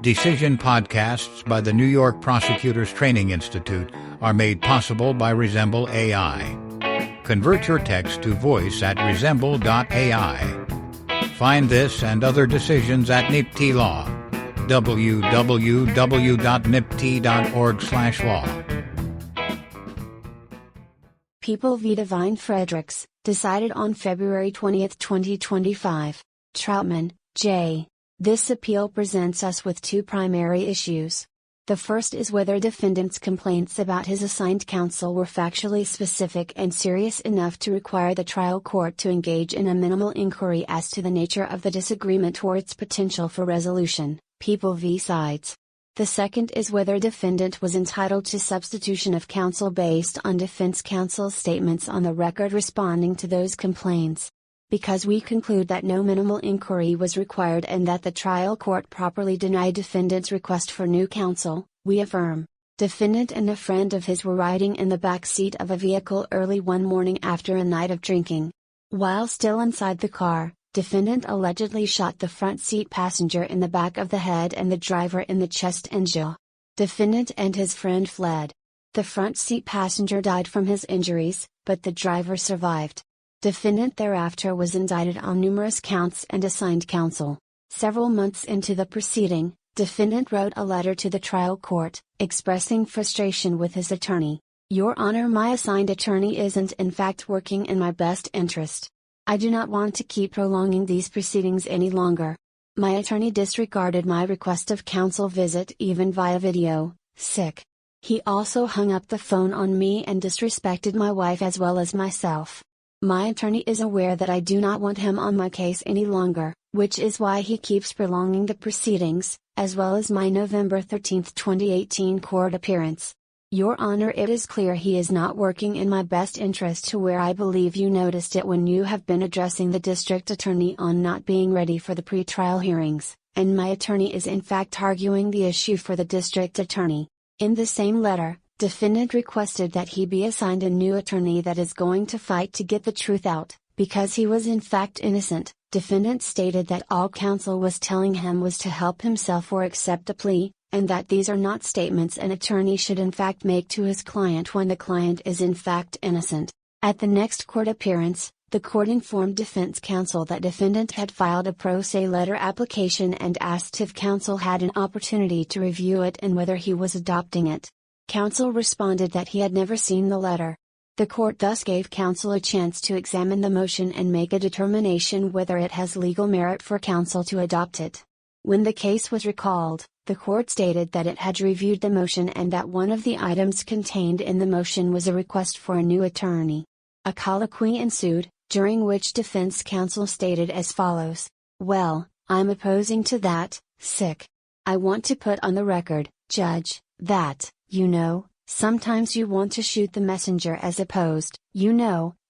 Decision podcasts by the New York Prosecutors Training Institute are made possible by Resemble AI. Convert your text to voice at resemble.ai. Find this and other decisions at NYPTI Law. www.nypti.org/law. People v. Divine Fredericks, decided on February 20, 2025. Troutman, J. This appeal presents us with two primary issues. The first is whether defendant's complaints about his assigned counsel were factually specific and serious enough to require the trial court to engage in a minimal inquiry as to the nature of the disagreement or its potential for resolution. People v. Sides. The second is whether defendant was entitled to substitution of counsel based on defense counsel's statements on the record responding to those complaints. Because we conclude that no minimal inquiry was required and that the trial court properly denied defendant's request for new counsel, we affirm. Defendant and a friend of his were riding in the back seat of a vehicle early one morning after a night of drinking. While still inside the car, defendant allegedly shot the front seat passenger in the back of the head and the driver in the chest and jaw. Defendant and his friend fled. The front seat passenger died from his injuries, but the driver survived. Defendant thereafter was indicted on numerous counts and assigned counsel. Several months into the proceeding, defendant wrote a letter to the trial court, expressing frustration with his attorney. Your Honor, my assigned attorney isn't in fact working in my best interest. I do not want to keep prolonging these proceedings any longer. My attorney disregarded my request of counsel visit even via video, sick. He also hung up the phone on me and disrespected my wife as well as myself. My attorney is aware that I do not want him on my case any longer, which is why he keeps prolonging the proceedings, as well as my November 13, 2018 court appearance. Your Honor, it is clear he is not working in my best interest to where I believe you noticed it when you have been addressing the district attorney on not being ready for the pretrial hearings, and my attorney is in fact arguing the issue for the district attorney. In the same letter, defendant requested that he be assigned a new attorney that is going to fight to get the truth out, because he was in fact innocent. Defendant stated that all counsel was telling him was to help himself or accept a plea, and that these are not statements an attorney should in fact make to his client when the client is in fact innocent. At the next court appearance, the court informed defense counsel that defendant had filed a pro se letter application and asked if counsel had an opportunity to review it and whether he was adopting it. Counsel responded that he had never seen the letter. The court thus gave counsel a chance to examine the motion and make a determination whether it has legal merit for counsel to adopt it. When the case was recalled, the court stated that it had reviewed the motion and that one of the items contained in the motion was a request for a new attorney. A colloquy ensued, during which defense counsel stated as follows: "Well, I'm opposing to that, sick. I want to put on the record, Judge, that, sometimes you want to shoot the messenger as opposed,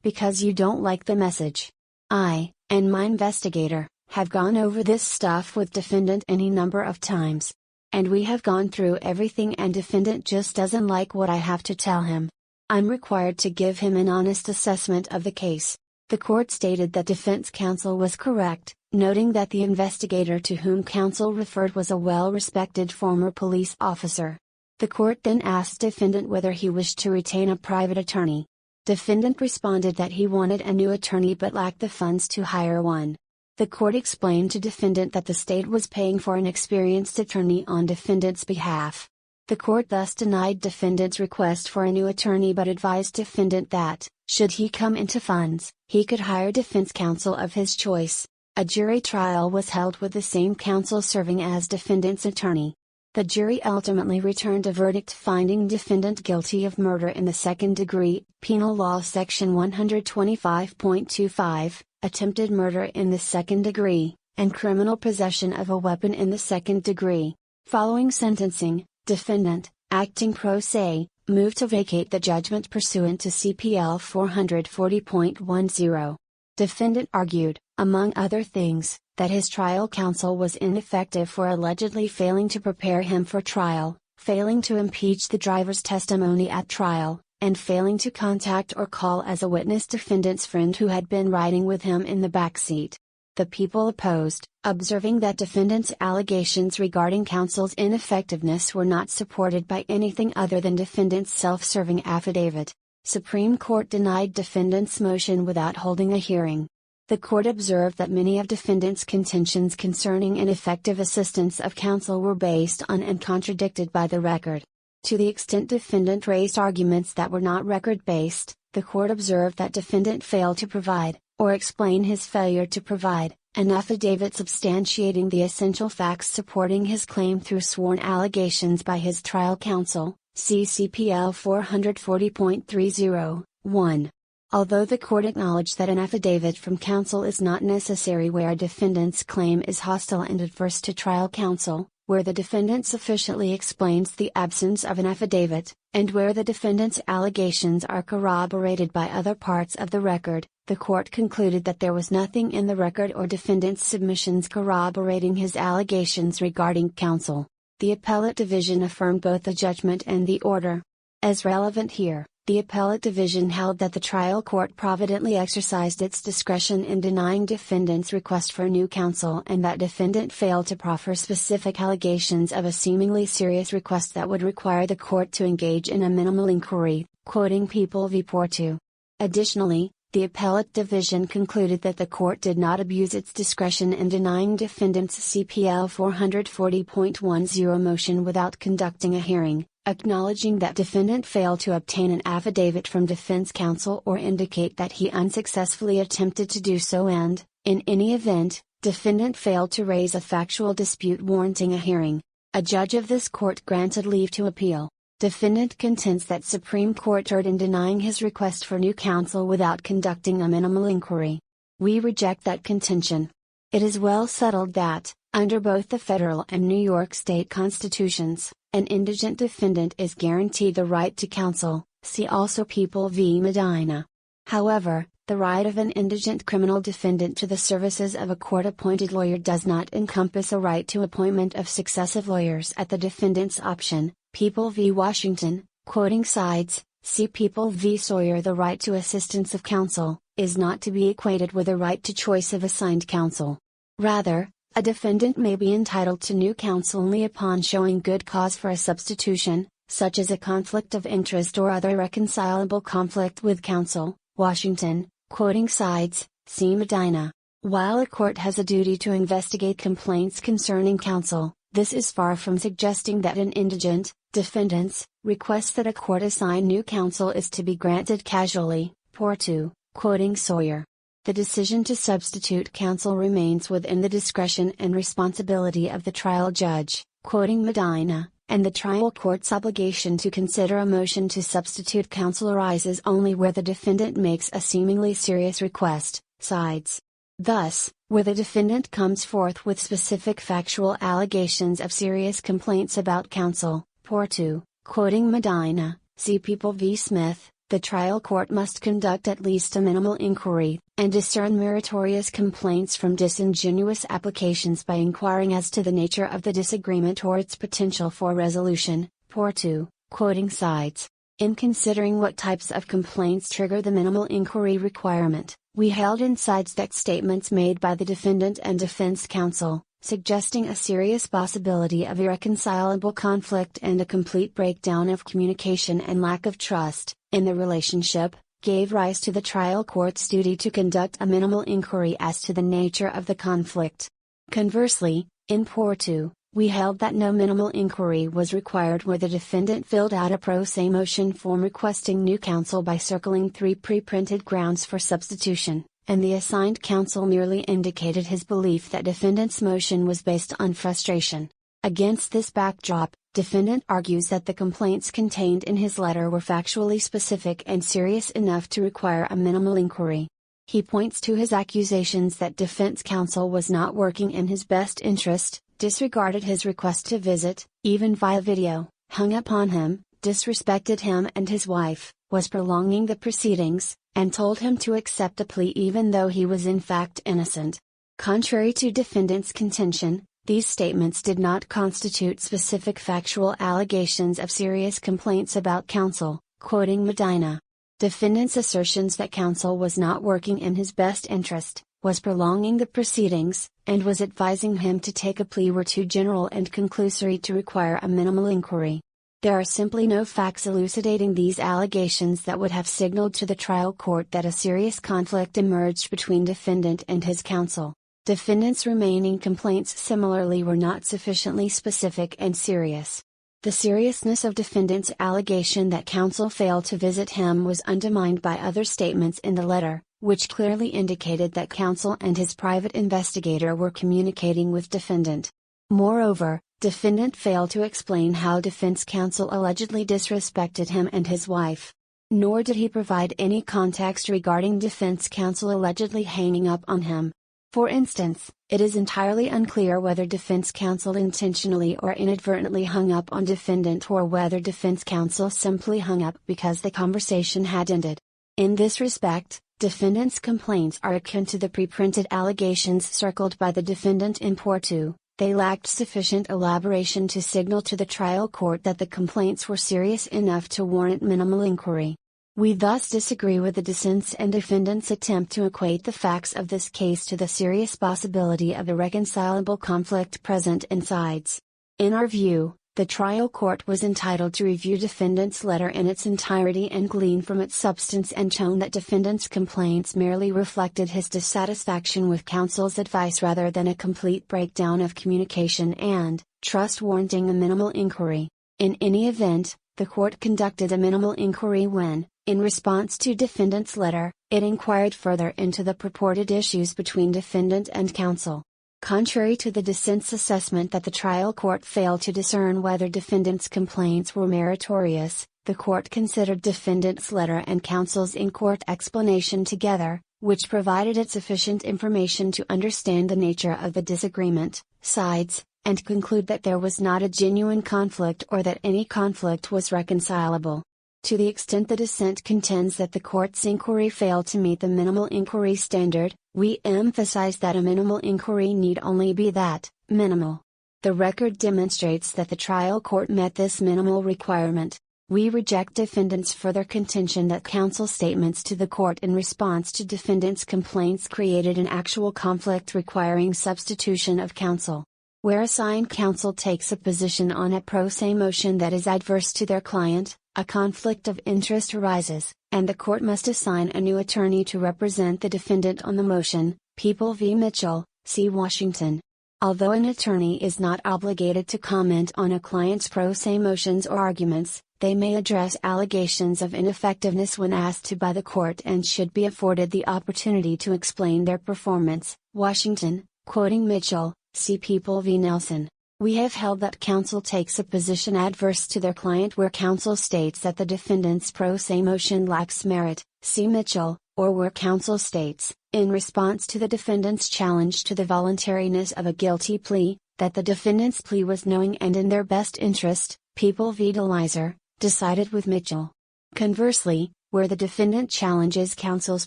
because you don't like the message. I, and my investigator, have gone over this stuff with defendant any number of times. And we have gone through everything and defendant just doesn't like what I have to tell him. I'm required to give him an honest assessment of the case." The court stated that defense counsel was correct, noting that the investigator to whom counsel referred was a well-respected former police officer. The court then asked defendant whether he wished to retain a private attorney. Defendant responded that he wanted a new attorney but lacked the funds to hire one. The court explained to defendant that the state was paying for an experienced attorney on defendant's behalf. The court thus denied defendant's request for a new attorney but advised defendant that, should he come into funds, he could hire defense counsel of his choice. A jury trial was held with the same counsel serving as defendant's attorney. The jury ultimately returned a verdict finding defendant guilty of murder in the second degree, Penal Law Section 125.25, attempted murder in the second degree, and criminal possession of a weapon in the second degree. Following sentencing, defendant, acting pro se, moved to vacate the judgment pursuant to CPL 440.10. Defendant argued, among other things, that his trial counsel was ineffective for allegedly failing to prepare him for trial, failing to impeach the driver's testimony at trial, and failing to contact or call as a witness defendant's friend who had been riding with him in the backseat. The people opposed, observing that defendant's allegations regarding counsel's ineffectiveness were not supported by anything other than defendant's self-serving affidavit. Supreme Court denied defendant's motion without holding a hearing. The court observed that many of defendant's contentions concerning ineffective assistance of counsel were based on and contradicted by the record. To the extent defendant raised arguments that were not record-based, the court observed that defendant failed to provide, or explain his failure to provide, an affidavit substantiating the essential facts supporting his claim through sworn allegations by his trial counsel, CCPL 440.30, 1. Although the court acknowledged that an affidavit from counsel is not necessary where a defendant's claim is hostile and adverse to trial counsel, where the defendant sufficiently explains the absence of an affidavit, and where the defendant's allegations are corroborated by other parts of the record, the court concluded that there was nothing in the record or defendant's submissions corroborating his allegations regarding counsel. The appellate division affirmed both the judgment and the order. As relevant here, the appellate division held that the trial court providently exercised its discretion in denying defendant's request for new counsel and that defendant failed to proffer specific allegations of a seemingly serious request that would require the court to engage in a minimal inquiry, quoting People v. Portu. Additionally, the appellate division concluded that the court did not abuse its discretion in denying defendant's CPL 440.10 motion without conducting a hearing, acknowledging that defendant failed to obtain an affidavit from defense counsel or indicate that he unsuccessfully attempted to do so and, in any event, defendant failed to raise a factual dispute warranting a hearing. A judge of this court granted leave to appeal. Defendant contends that Supreme Court erred in denying his request for new counsel without conducting a minimal inquiry. We reject that contention. It is well settled that, under both the federal and New York state constitutions, an indigent defendant is guaranteed the right to counsel, see also People v. Medina. However, the right of an indigent criminal defendant to the services of a court-appointed lawyer does not encompass a right to appointment of successive lawyers at the defendant's option. People v. Washington, quoting sides, see People v. Sawyer. The right to assistance of counsel is not to be equated with a right to choice of assigned counsel. Rather, a defendant may be entitled to new counsel only upon showing good cause for a substitution, such as a conflict of interest or other reconcilable conflict with counsel. Washington, quoting sides, see Medina. While a court has a duty to investigate complaints concerning counsel, this is far from suggesting that an indigent defendant's request that a court assign new counsel is to be granted casually. Portu, quoting Sawyer. The decision to substitute counsel remains within the discretion and responsibility of the trial judge, quoting Medina, and the trial court's obligation to consider a motion to substitute counsel arises only where the defendant makes a seemingly serious request. Sides. Thus, where the defendant comes forth with specific factual allegations of serious complaints about counsel, Portu, quoting Medina, see People v. Smith, the trial court must conduct at least a minimal inquiry, and discern meritorious complaints from disingenuous applications by inquiring as to the nature of the disagreement or its potential for resolution. Portu, quoting sides. In considering what types of complaints trigger the minimal inquiry requirement, we held in sides that statements made by the defendant and defense counsel, suggesting a serious possibility of irreconcilable conflict and a complete breakdown of communication and lack of trust in the relationship, gave rise to the trial court's duty to conduct a minimal inquiry as to the nature of the conflict. Conversely, in Portu, we held that no minimal inquiry was required where the defendant filled out a pro se motion form requesting new counsel by circling 3 pre-printed grounds for substitution, and the assigned counsel merely indicated his belief that defendant's motion was based on frustration. Against this backdrop, defendant argues that the complaints contained in his letter were factually specific and serious enough to require a minimal inquiry. He points to his accusations that defense counsel was not working in his best interest, disregarded his request to visit, even via video, hung up on him, disrespected him and his wife, was prolonging the proceedings, and told him to accept a plea even though he was in fact innocent. Contrary to defendant's contention, these statements did not constitute specific factual allegations of serious complaints about counsel, quoting Medina. Defendant's assertions that counsel was not working in his best interest, was prolonging the proceedings, and was advising him to take a plea were too general and conclusory to require a minimal inquiry. There are simply no facts elucidating these allegations that would have signaled to the trial court that a serious conflict emerged between defendant and his counsel. Defendant's remaining complaints similarly were not sufficiently specific and serious. The seriousness of defendant's allegation that counsel failed to visit him was undermined by other statements in the letter, which clearly indicated that counsel and his private investigator were communicating with defendant. Moreover, defendant failed to explain how defense counsel allegedly disrespected him and his wife. Nor did he provide any context regarding defense counsel allegedly hanging up on him. For instance, it is entirely unclear whether defense counsel intentionally or inadvertently hung up on defendant or whether defense counsel simply hung up because the conversation had ended. In this respect, defendant's complaints are akin to the pre-printed allegations circled by the defendant in Porto. They lacked sufficient elaboration to signal to the trial court that the complaints were serious enough to warrant minimal inquiry. We thus disagree with the dissents and defendant's attempt to equate the facts of this case to the serious possibility of irreconcilable conflict present in sides. In our view, the trial court was entitled to review defendant's letter in its entirety and glean from its substance and tone that defendant's complaints merely reflected his dissatisfaction with counsel's advice rather than a complete breakdown of communication and trust warranting a minimal inquiry. In any event, the court conducted a minimal inquiry when, in response to defendant's letter, it inquired further into the purported issues between defendant and counsel. Contrary to the dissent's assessment that the trial court failed to discern whether defendant's complaints were meritorious, the court considered defendant's letter and counsel's in-court explanation together, which provided it sufficient information to understand the nature of the disagreement, sides, and conclude that there was not a genuine conflict or that any conflict was reconcilable. To the extent the dissent contends that the court's inquiry failed to meet the minimal inquiry standard, we emphasize that a minimal inquiry need only be that, minimal. The record demonstrates that the trial court met this minimal requirement. We reject defendant's further contention that counsel's statements to the court in response to defendant's complaints created an actual conflict requiring substitution of counsel. Where assigned counsel takes a position on a pro se motion that is adverse to their client, a conflict of interest arises, and the court must assign a new attorney to represent the defendant on the motion, People v. Mitchell, C. Washington. Although an attorney is not obligated to comment on a client's pro se motions or arguments, they may address allegations of ineffectiveness when asked to by the court and should be afforded the opportunity to explain their performance. Washington, quoting Mitchell, see People v. Nelson. We have held that counsel takes a position adverse to their client where counsel states that the defendant's pro se motion lacks merit, see Mitchell, or where counsel states, in response to the defendant's challenge to the voluntariness of a guilty plea, that the defendant's plea was knowing and in their best interest, People v. DeLizer, decided with Mitchell. Conversely, where the defendant challenges counsel's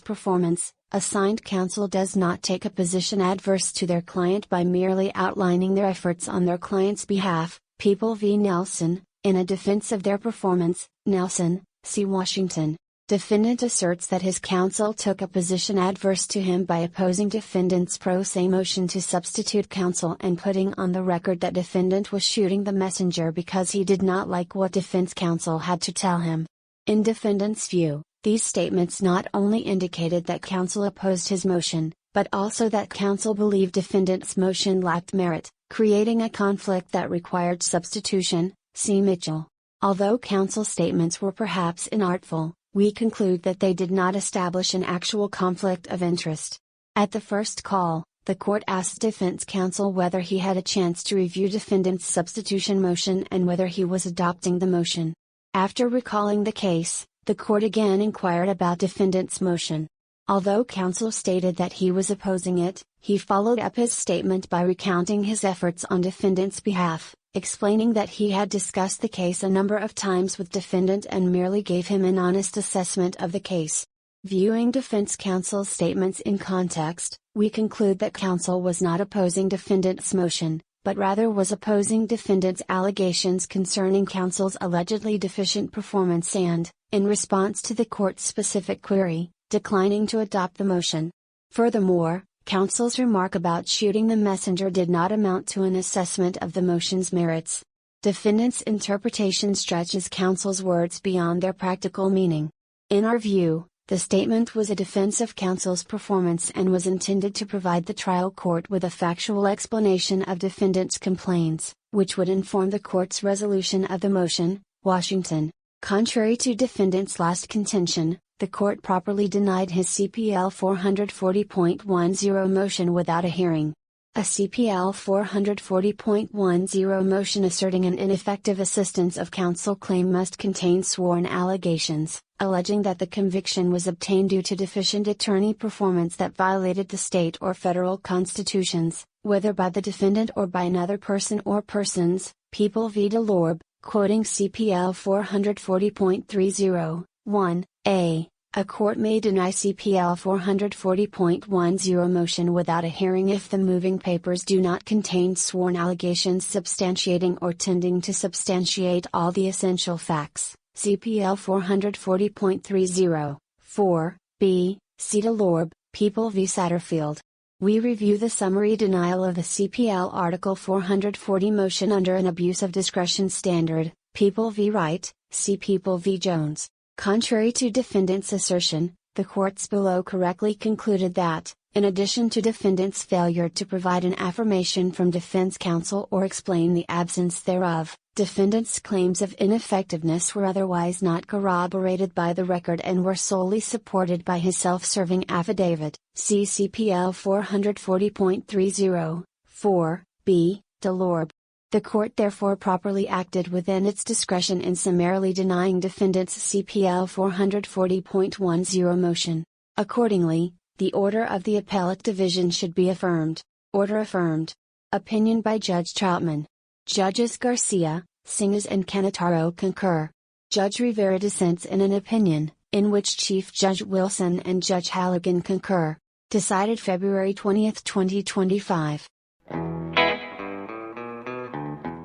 performance, assigned counsel does not take a position adverse to their client by merely outlining their efforts on their client's behalf, People v. Nelson, in a defense of their performance, Nelson, see Washington. Defendant asserts that his counsel took a position adverse to him by opposing defendant's pro se motion to substitute counsel and putting on the record that defendant was shooting the messenger because he did not like what defense counsel had to tell him. In defendant's view, these statements not only indicated that counsel opposed his motion, but also that counsel believed defendant's motion lacked merit, creating a conflict that required substitution, see Mitchell. Although counsel's statements were perhaps inartful, we conclude that they did not establish an actual conflict of interest. At the first call, the court asked defense counsel whether he had a chance to review defendant's substitution motion and whether he was adopting the motion. After recalling the case, the court again inquired about defendant's motion. Although counsel stated that he was opposing it, he followed up his statement by recounting his efforts on defendant's behalf, explaining that he had discussed the case a number of times with defendant and merely gave him an honest assessment of the case. Viewing defense counsel's statements in context, we conclude that counsel was not opposing defendant's motion, but rather was opposing defendant's allegations concerning counsel's allegedly deficient performance and, in response to the court's specific query, declining to adopt the motion. Furthermore, Counsel's remark about shooting the messenger did not amount to an assessment of the motion's merits. Defendant's interpretation stretches counsel's words beyond their practical meaning. In our view, the statement was a defense of counsel's performance and was intended to provide the trial court with a factual explanation of defendant's complaints, which would inform the court's resolution of the motion. Washington. Contrary to defendant's last contention, the court properly denied his CPL 440.10 motion without a hearing. A CPL 440.10 motion asserting an ineffective assistance of counsel claim must contain sworn allegations, alleging that the conviction was obtained due to deficient attorney performance that violated the state or federal constitutions, whether by the defendant or by another person or persons. People v. DeLorbe, quoting CPL 440.30, 1a. A court may deny CPL 440.10 motion without a hearing if the moving papers do not contain sworn allegations substantiating or tending to substantiate all the essential facts. CPL 440.30, 4b. C. DeLorbe, People v. Satterfield. We review the summary denial of the CPL Article 440 motion under an abuse of discretion standard. People v. Wright, see People v. Jones. Contrary to defendant's assertion, the courts below correctly concluded that, in addition to defendant's failure to provide an affirmation from defense counsel or explain the absence thereof, defendant's claims of ineffectiveness were otherwise not corroborated by the record and were solely supported by his self-serving affidavit. See CPL 440.30, 4b, DeLorbe. The court therefore properly acted within its discretion in summarily denying defendant's CPL 440.10 motion. Accordingly, the order of the appellate division should be affirmed. Order affirmed. Opinion by Judge Troutman. Judges Garcia, Singas and Canataro concur. Judge Rivera dissents in an opinion, in which Chief Judge Wilson and Judge Halligan concur. Decided February 20, 2025.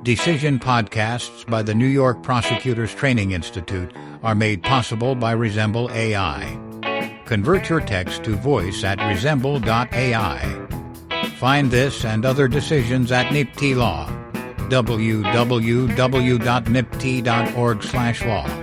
Decision podcasts by the New York Prosecutors Training Institute are made possible by Resemble AI. Convert your text to voice at resemble.ai. Find this and other decisions at NYPTI Law. www.nypti.org/law